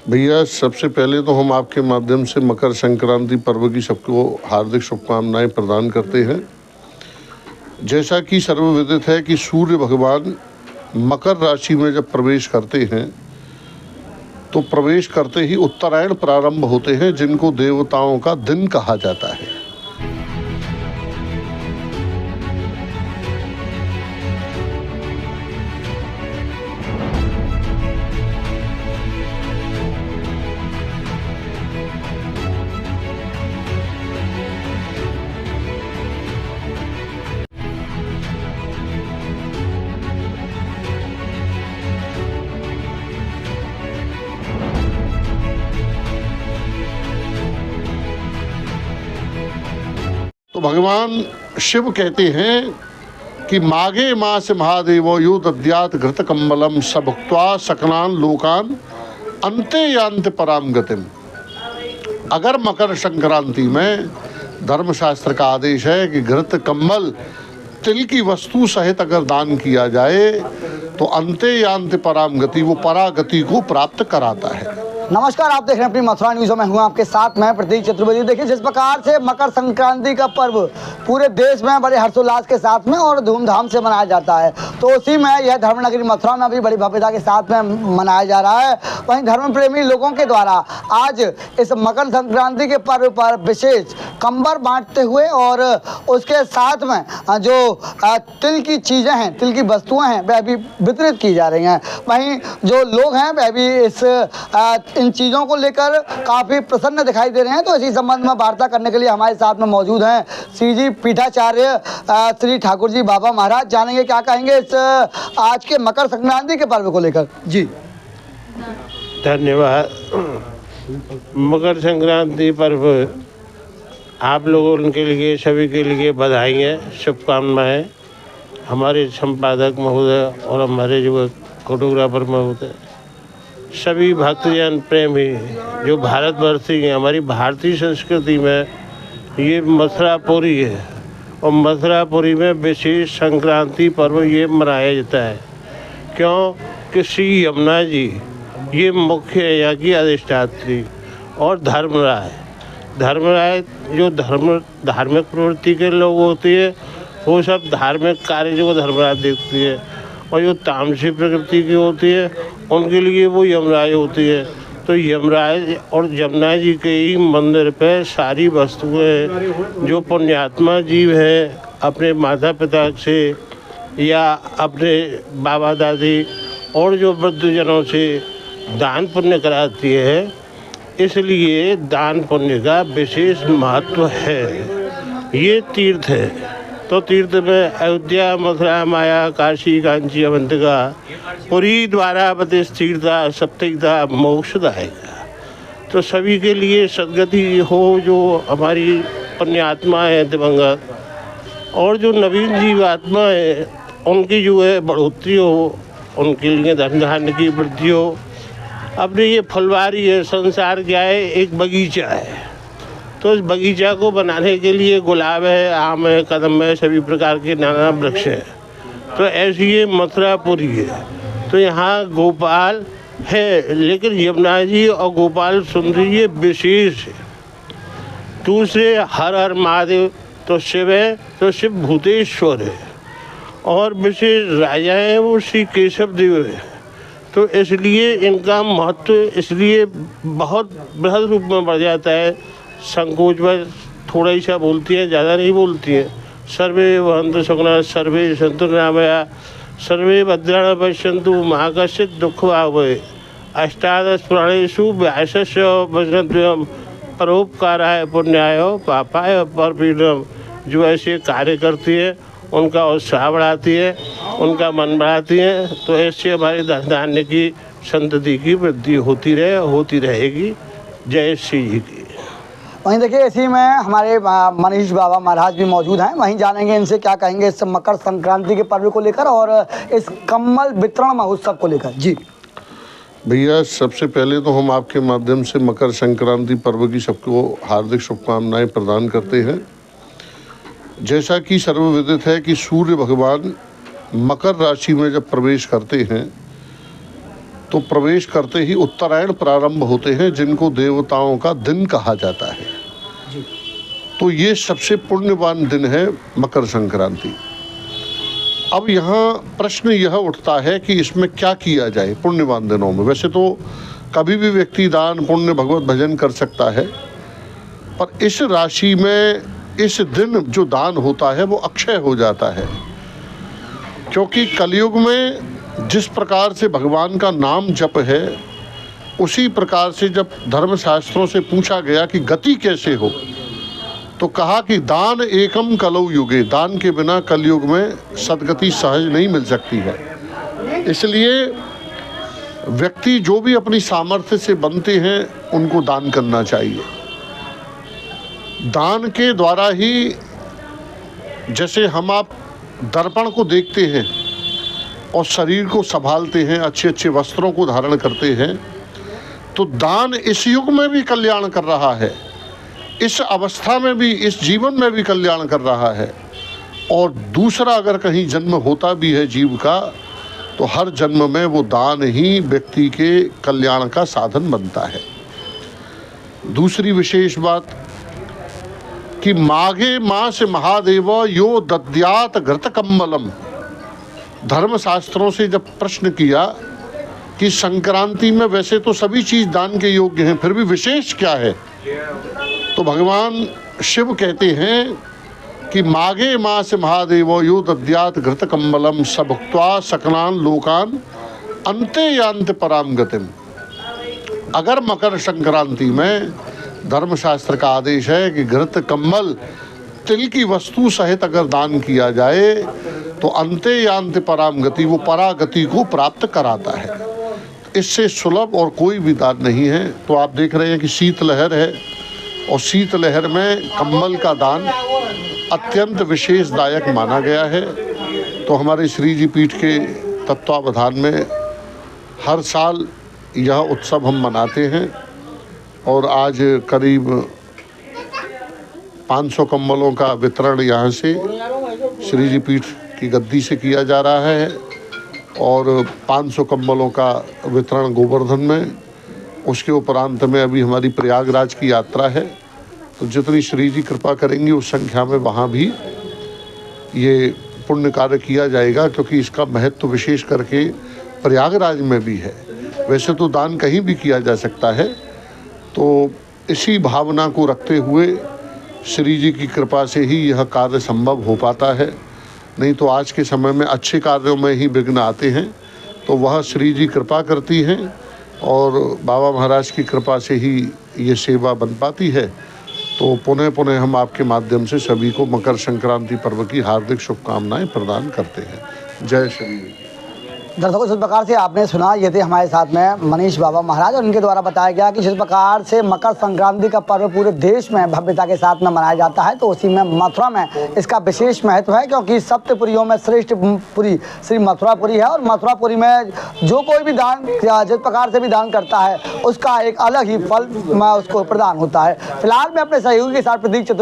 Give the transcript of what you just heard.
भैया, सबसे पहले तो हम आपके माध्यम से मकर संक्रांति पर्व की सबको हार्दिक शुभकामनाएं प्रदान करते हैं। जैसा कि सर्वविदित है कि सूर्य भगवान मकर राशि में जब प्रवेश करते हैं तो प्रवेश करते ही उत्तरायण प्रारंभ होते हैं, जिनको देवताओं का दिन कहा जाता है। तो भगवान शिव कहते हैं कि माघे मास महादेवो यो दद्यात् घृत कम्बलम स भुक्त्वा सकलान लोकान अन्ते यान्ति पराम गतिम। अगर मकर संक्रांति में धर्मशास्त्र का आदेश है कि घृत कम्बल तिल की वस्तु सहित अगर दान किया जाए तो अन्ते यान्ति पराम गति, वो परागति को प्राप्त कराता है। नमस्कार, आप देख रहे हैं अपनी मथुरा न्यूज़ में हूं आपके साथ मैं प्रतीक चतुर्वेदी। देखिए, जिस प्रकार से मकर संक्रांति का पर्व पूरे देश में बड़े हर्षोल्लास के साथ में और धूमधाम से मनाया जाता है, तो उसी में यह धर्मनगरी मथुरा में भी बड़ी भव्यता के साथ में मनाया जा रहा है। वहीं धर्म प्रेमी लोगों के द्वारा आज इस मकर संक्रांति के पर्व पर विशेष कंबर बांटते हुए और उसके साथ में जो तिल की चीज़ें हैं, तिल की वस्तुएँ हैं, वह भी वितरित की जा रही हैं। वहीं जो लोग हैं वह भी इन चीज़ों को लेकर काफ़ी प्रसन्न दिखाई दे रहे हैं। तो इसी संबंध में वार्ता करने के लिए हमारे साथ में मौजूद हैं श्री पीठाचार्य श्री ठाकुर जी बाबा महाराज। जानेंगे क्या कहेंगे इस आज के मकर संक्रांति के पर्व को लेकर। जी धन्यवाद। मकर संक्रांति पर्व आप लोगों के लिए, सभी के लिए बधाई है, शुभकामनाएं। हमारे संपादक महोदय और हमारे जो फोटोग्राफर महोदय, सभी भक्तजन प्रेमी जो भारतवर्षी हैं, हमारी भारतीय संस्कृति में ये मथुरापुरी है और मथुरापुरी में विशेष संक्रांति पर्व ये मनाया जाता है। क्यों कि श्री यमुना जी ये मुख्य यहाँ की अधिष्ठात्री और धर्मराय जो धार्मिक प्रवृत्ति के लोग होते हैं, वो सब धार्मिक कार्य जो धर्मराज देखती है, और जो तामसिक प्रकृति की होती है उनके लिए वो यमराज होती है। तो यमराज और यमुना जी के ही मंदिर पे सारी वस्तुएं जो पुण्यात्मा जीव हैं अपने माता पिता से या अपने बाबा दादी और जो वृद्धजनों से दान पुण्य कराती है, इसलिए दान पुण्य का विशेष महत्व है। ये तीर्थ है, तो तीर्थ में अयोध्या, मथुरा, माया, काशी, कांची, अवंतिका, पुरी, द्वारावती, तीर्था, सप्तैता, मोक्षदायक। तो सभी के लिए सदगति हो, जो हमारी पुण्यात्मा है दिवंगत, और जो नवीन जीव आत्मा है उनकी जो है बढ़ोतरी हो, उनके लिए धन धान्य की वृद्धि हो। अपने ये फुलवारी है, संसार क्या है, एक बगीचा है। तो इस बगीचा को बनाने के लिए गुलाब है, आम है, कदम है, सभी प्रकार के नाना वृक्ष हैं। तो ऐसी ये मथुरापुरी है। तो यहाँ गोपाल है, लेकिन यमुना जी और गोपाल सुंदरी ये विशेष है। दूसरे हर हर महादेव तो शिव है, तो शिव भूतेश्वर है, और विशेष राजा है वो श्री केशव देव है। तो इसलिए इनका महत्व इसलिए बहुत बृहद रूप में बढ़ जाता है। संकोच में थोड़ा ही सा बोलती है, ज़्यादा नहीं बोलती है। सर्वे भवन्तु सुखिनः, सर्वे सन्तु निरामया, सर्वे भद्राणि पश्यन्तु मा कश्चित् दुःखभाग्। अष्टादश पुराणेषु व्यासस्य वचनद्वयम् परोपकाराय पुण्याय पापाय परपीडनम्। जो ऐसे कार्य करती है उनका उत्साह बढ़ाती है, उनका मन बढ़ाती है। तो ऐसे हमारे धन धान्य की संतति की वृद्धि होती रहेगी। जय श्री जी की। वहीं देखिए, इसी में हमारे मनीष बाबा महाराज भी मौजूद हैं। वहीं जानेंगे इनसे क्या कहेंगे इस मकर संक्रांति के पर्व को लेकर और इस कम्बल वितरण महोत्सव को लेकर। जी भैया, सबसे पहले तो हम आपके माध्यम से मकर संक्रांति पर्व की सबको हार्दिक शुभकामनाएं प्रदान करते हैं। जैसा कि सर्वविदित है कि सूर्य भगवान मकर राशि में जब प्रवेश करते हैं तो प्रवेश करते ही उत्तरायण प्रारंभ होते हैं, जिनको देवताओं का दिन कहा जाता है। तो ये सबसे पुण्यवान दिन है मकर संक्रांति। अब यहाँ प्रश्न यह उठता है कि इसमें क्या किया जाए पुण्यवान दिनों में। वैसे तो कभी भी व्यक्ति दान पुण्य भगवत भजन कर सकता है, पर इस राशि में इस दिन जो दान होता है वो अक्षय हो जाता है, क्योंकि कलयुग में जिस प्रकार से भगवान का नाम जप है, उसी प्रकार से जब धर्मशास्त्रों से पूछा गया कि गति कैसे हो, तो कहा कि दान एकम कलौ युगे, दान के बिना कलयुग में सदगति सहज नहीं मिल सकती है। इसलिए व्यक्ति जो भी अपनी सामर्थ्य से बनते हैं उनको दान करना चाहिए। दान के द्वारा ही, जैसे हम आप दर्पण को देखते हैं और शरीर को संभालते हैं, अच्छे अच्छे वस्त्रों को धारण करते हैं, तो दान इस युग में भी कल्याण कर रहा है, इस अवस्था में भी, इस जीवन में भी कल्याण कर रहा है। और दूसरा, अगर कहीं जन्म होता भी है जीव का, तो हर जन्म में वो दान ही व्यक्ति के कल्याण का साधन बनता है। दूसरी विशेष बात कि माघे मास महादेव यो दद्यात घृत कम्मलम। धर्मशास्त्रों से जब प्रश्न किया कि संक्रांति में वैसे तो सभी चीज़ दान के योग्य हैं, फिर भी विशेष क्या है, तो भगवान शिव कहते हैं कि माघे मास महादेवो यो दद्यात घृत कम्बलम स भुक्त्वा सकलान लोकान अन्ते यान्ति पराम गतिम। अगर मकर संक्रांति में धर्मशास्त्र का आदेश है कि घृत कम्बल तिल की वस्तु सहित अगर दान किया जाए तो अन्ते यान्ति पराम गति, वो परागति को प्राप्त कराता है। इससे सुलभ और कोई भी दान नहीं है। तो आप देख रहे हैं कि शीतलहर है, और शीतलहर में कम्बल का दान अत्यंत विशेषदायक माना गया है। तो हमारे श्री जी पीठ के तत्वावधान में हर साल यह उत्सव हम मनाते हैं, और आज करीब 500 कम्बलों का वितरण यहाँ से श्री जी पीठ की गद्दी से किया जा रहा है, और 500 कम्बलों का वितरण गोवर्धन में। उसके उपरांत में अभी हमारी प्रयागराज की यात्रा है, तो जितनी श्री जी कृपा करेंगी उस संख्या में वहाँ भी ये पुण्य कार्य किया जाएगा, क्योंकि इसका महत्व विशेष करके प्रयागराज में भी है। वैसे तो दान कहीं भी किया जा सकता है, तो इसी भावना को रखते हुए श्री जी की कृपा से ही यह कार्य संभव हो पाता है। नहीं तो आज के समय में अच्छे कार्यों में ही विघ्न आते हैं, तो वह श्री जी कृपा करती हैं, और बाबा महाराज की कृपा से ही ये सेवा बन पाती है। तो पुनः पुनः हम आपके माध्यम से सभी को मकर संक्रांति पर्व की हार्दिक शुभकामनाएं प्रदान करते हैं। जय श्री। दर्शकों, जिस प्रकार से आपने सुना, ये थे हमारे साथ में मनीष बाबा महाराज, और इनके द्वारा बताया गया कि जिस प्रकार से मकर संक्रांति का पर्व पूरे देश में भव्यता के साथ में मनाया जाता है, तो उसी में मथुरा में इसका विशेष महत्व है, क्योंकि सप्तपुरियों में श्रेष्ठ पुरी श्री मथुरापुरी है। और मथुरापुरी में जो कोई भी दान, जिस प्रकार से भी दान करता है, उसका एक अलग ही फल उसको प्रदान होता है। फिलहाल मैं अपने सहयोगी के साथ प्रतीक चतुर्वेदी